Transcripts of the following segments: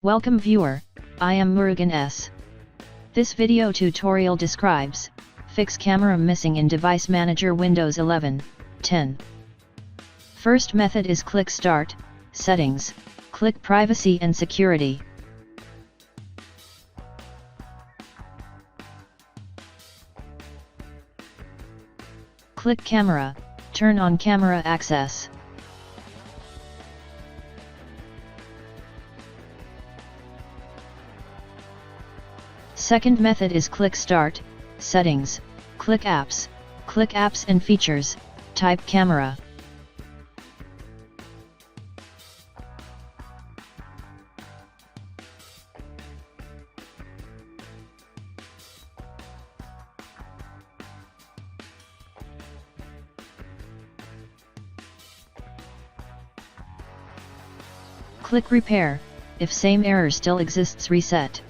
Welcome viewer, I am Murugan S. This video tutorial describes, fix camera missing in Device Manager Windows 11, 10. First method is click Start, Settings, click Privacy and Security. Click Camera, turn on camera access. Second method is click Start, Settings, click Apps and Features, type Camera. Click Repair, if same error still exists reset.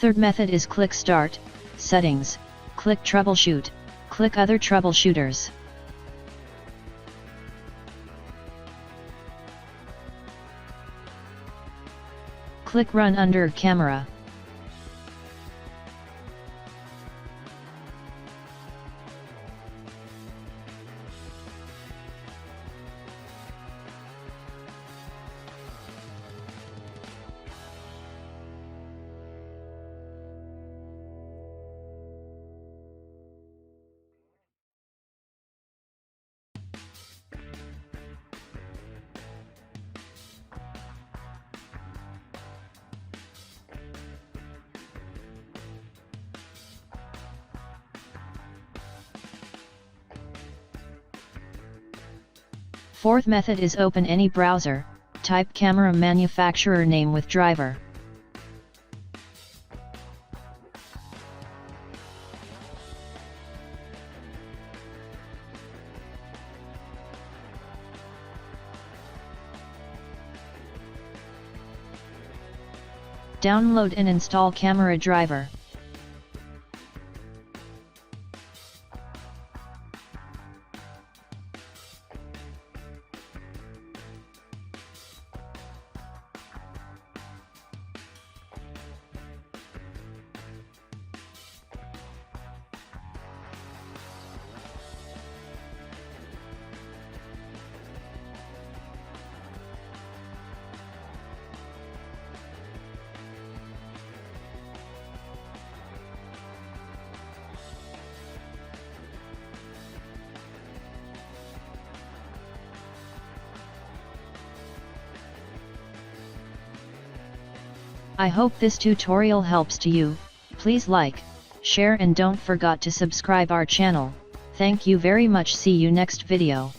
Third method is click Start, Settings, click Troubleshoot, click Other Troubleshooters. Click Run under Camera. Fourth method is open any browser, type camera manufacturer name with driver. Download and install camera driver. I hope this tutorial helps to you. Please like, share and don't forget to subscribe our channel. Thank you very much. See you next video.